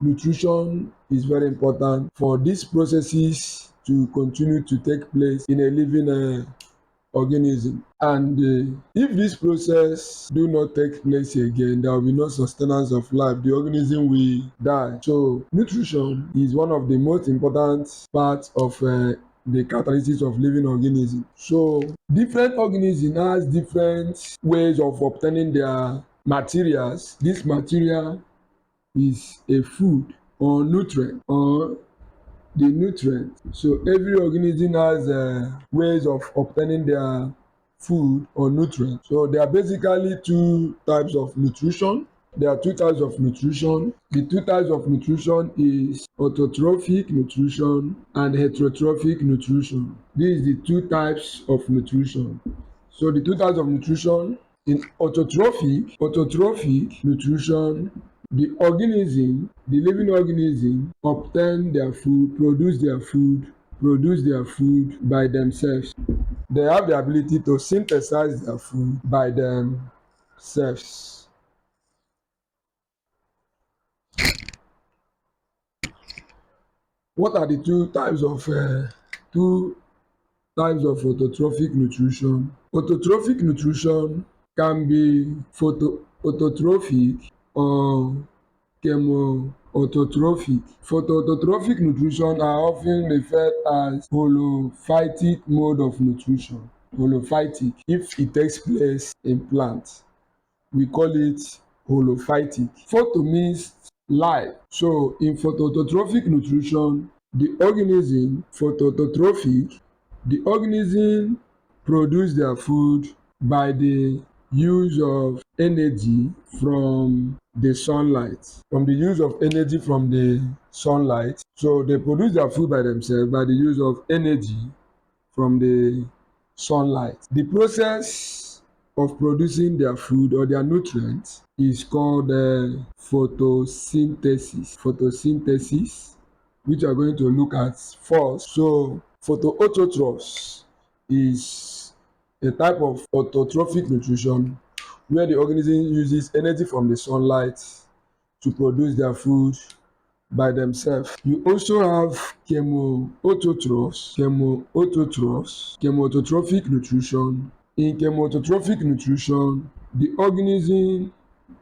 nutrition is very important for these processes to continue to take place in a living organism. And if this process do not take place again, there will be no sustenance of life. The organism will die. So nutrition is one of the most important parts of the characteristics of living organism. So different organism has different ways of obtaining their materials. This material is a food or nutrient or the nutrient. So every organism has ways of obtaining their food or nutrient. So there are basically two types of nutrition. There are two types of nutrition. The two types of nutrition is autotrophic nutrition and heterotrophic nutrition. These are the two types of nutrition. So the two types of nutrition in autotrophic nutrition, the living organism obtain their food, produce their food by themselves. They have the ability to synthesize their food by themselves. What are the two types of autotrophic nutrition? Autotrophic nutrition can be autotrophic or chemoautotrophic. Photoautotrophic nutrition are often referred as holophytic mode of nutrition. Holophytic, if it takes place in plants, we call it holophytic. Photo means light. So in photoautotrophic nutrition, the organism produce their food by the use of energy from the sunlight. From the use of energy from the sunlight. So they produce their food by themselves by the use of energy from the sunlight. The process of producing their food or their nutrients is called photosynthesis. Photosynthesis, which we are going to look at first. So photoautotrophs is a type of autotrophic nutrition where the organism uses energy from the sunlight to produce their food by themselves. You also have chemoautotrophic nutrition. In chemoautotrophic nutrition, the organism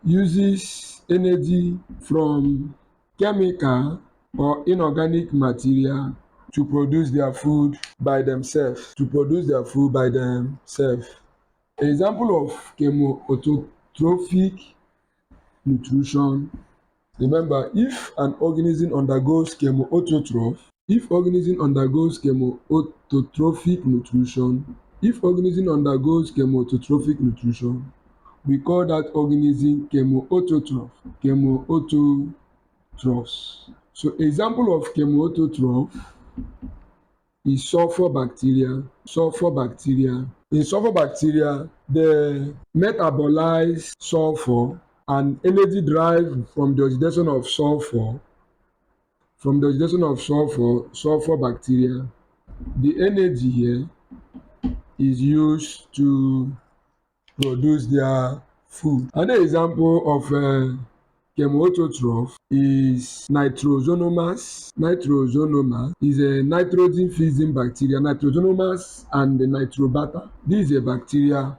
uses energy from chemical or inorganic material to produce their food by themselves. Example of chemoautotrophic nutrition. Remember, if organism undergoes chemoautotrophic nutrition, we call that organism chemoautotrophs. So example of chemoautotroph is sulfur bacteria. In sulfur bacteria, they metabolize sulfur and energy derived from the oxidation of sulfur bacteria. The energy here is used to produce their food. Another example of chemoautotroph is Nitrosomonas. Nitrosomonas is a nitrogen fixing bacteria. Nitrosomonas and the Nitrobacter. This is a bacteria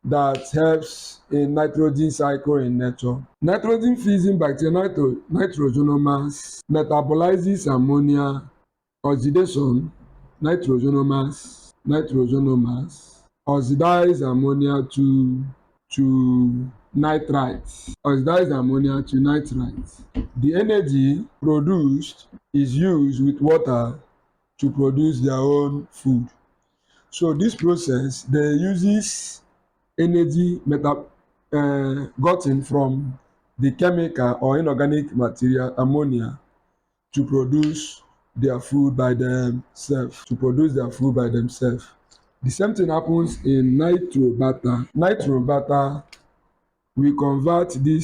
that helps in nitrogen cycle in nature. Nitrogen fixing bacteria Nitrosomonas metabolizes ammonia. Oxidation nitrosomonas oxidize ammonia to nitrite. The energy produced is used with water to produce their own food. So this process dey uses energy gotten from the chemical or inorganic material ammonia to produce their food by themselves. The same thing happens in Nitrobacter. We convert the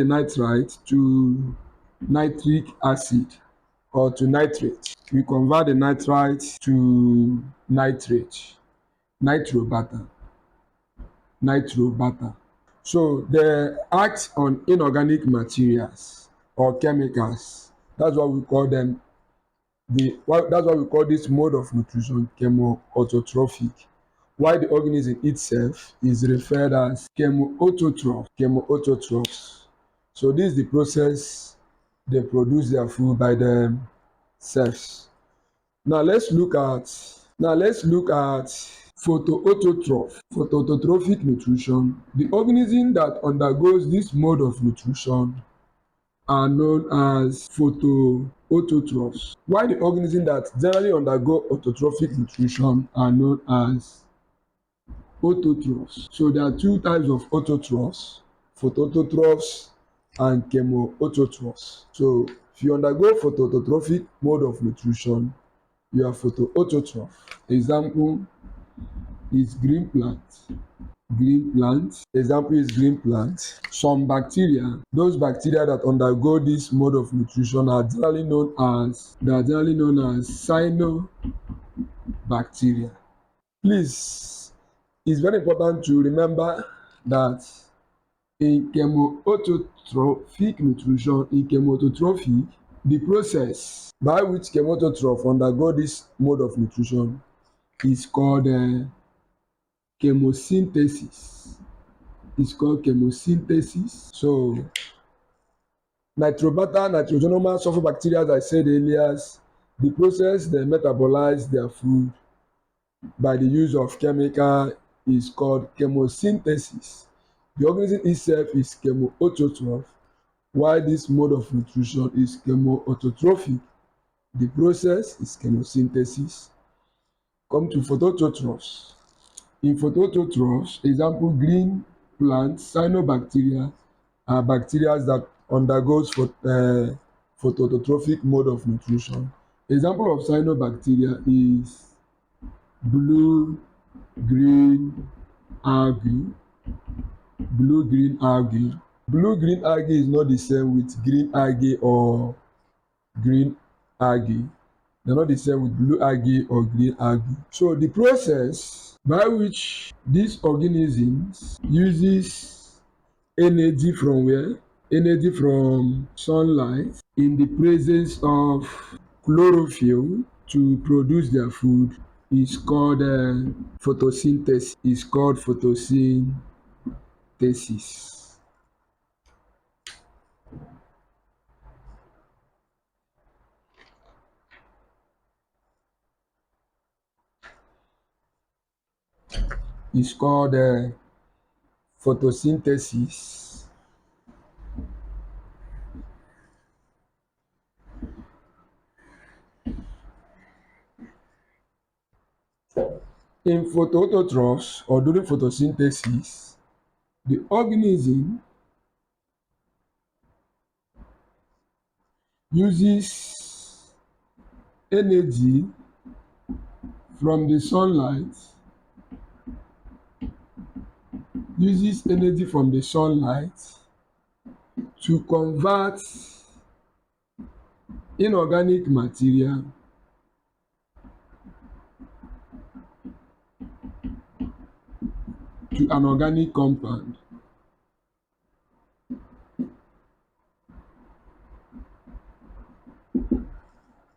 nitrite to nitric acid or to nitrate. We convert the nitrite to nitrate. Nitrobacter. So they act on inorganic materials or chemicals. That's what we call them. That's why we call this mode of nutrition chemoautotrophic. While the organism itself is referred as chemoautotroph. Chemoautotrophs. So this is the process they produce their food by themselves. Now let's look at photoautotroph. Photoautotrophic nutrition. The organism that undergoes this mode of nutrition are known as photoautotrophs, while the organisms that generally undergo autotrophic nutrition are known as autotrophs. So there are two types of autotrophs: photoautotrophs and chemoautotrophs. So if you undergo photoautotrophic mode of nutrition, you are photoautotroph. Example is green plant. Green plant. Example is green plant. Some bacteria, those bacteria that undergo this mode of nutrition are generally known as cyanobacteria. Please, it's very important to remember that in chemoautotrophic nutrition, the process by which chemoautotroph undergo this mode of nutrition is called chemosynthesis. It's called chemosynthesis. So nitrobacter, nitrogenoma sulfobacteria, as I said earlier, the process they metabolize their food by the use of chemical is called chemosynthesis. The organism itself is chemoautotroph, while this mode of nutrition is chemoautotrophic. The process is chemosynthesis. Come to photoautotrophs. In photoautotrophs, example green plant cyanobacteria are bacteria that undergoes photoautotrophic mode of nutrition. Example of cyanobacteria is blue green algae. Blue green algae. Blue green algae is not the same with green algae or green algae. They're not the same with blue algae or green algae. So the process by which these organisms uses energy from where? Energy from sunlight in the presence of chlorophyll to produce their food is called photosynthesis. Is called photosynthesis. Is called photosynthesis. In photoautotrophs or during photosynthesis, the organism uses energy from the sunlight to convert inorganic material to an organic compound.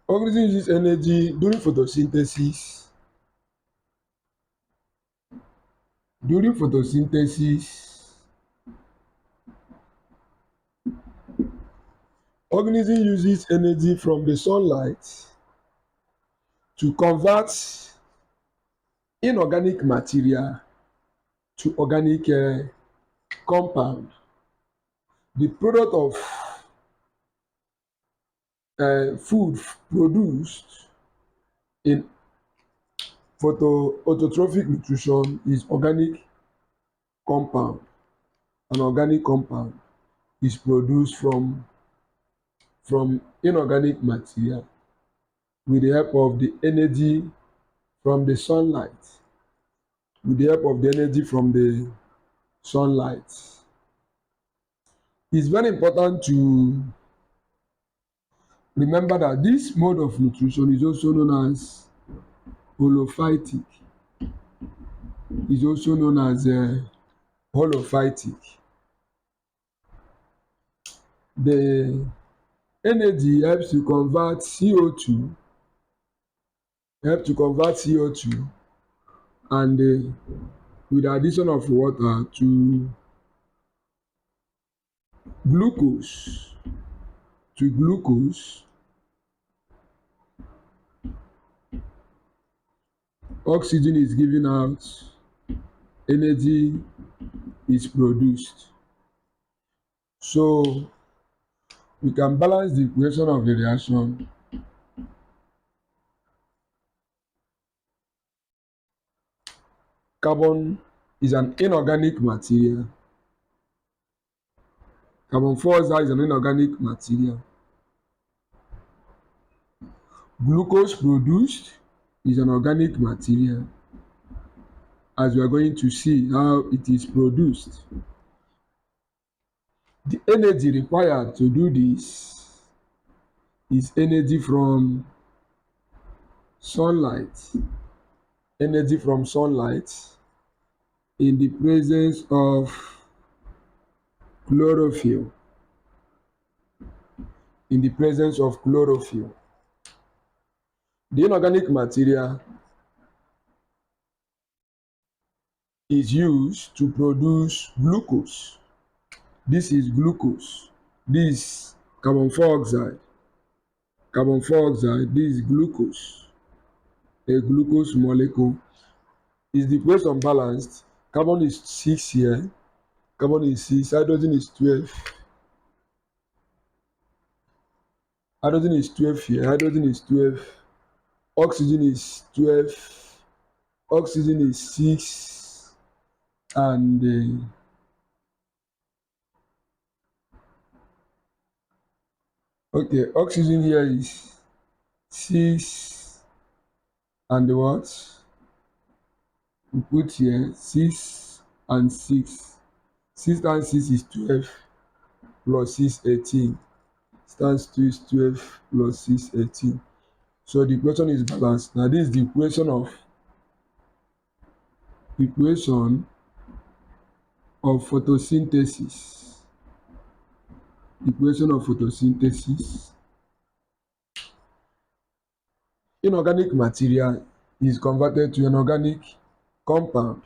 Organism uses energy during photosynthesis. During photosynthesis, organism uses energy from the sunlight to convert inorganic material to organic compound. The product of food produced in photoautotrophic nutrition is organic compound. An organic compound is produced from inorganic material with the help of the energy from the sunlight. With the help of the energy from the sunlight. It's very important to remember that this mode of nutrition is also known as holophytic. Is also known as holophytic. The energy help to convert CO2 and with the addition of water to glucose glucose, oxygen is given out, energy is produced. So we can balance the equation of the reaction. Carbon is an inorganic material. Carbon dioxide is an inorganic material. Glucose produced is an organic material, as we are going to see how it is produced. The energy required to do this is energy from sunlight, energy from sunlight in the presence of chlorophyll, in the presence of chlorophyll. The inorganic material is used to produce glucose. This is glucose. This carbon dioxide. Carbon dioxide, this is glucose. A glucose molecule. Is the equation balanced? Carbon is 6 here. Carbon is 6. Hydrogen is 12. Hydrogen is 12 here. Hydrogen is 12. Oxygen is 12. Oxygen is 6. And okay, oxygen here is 6. And what? We put here 6 and 6. 6 times 6 is 12 plus 6, 18. Times 2 is 12 plus 6, 18. So the equation is balanced. Now this is the equation of photosynthesis. Equation of photosynthesis. Inorganic material is converted to an organic compound.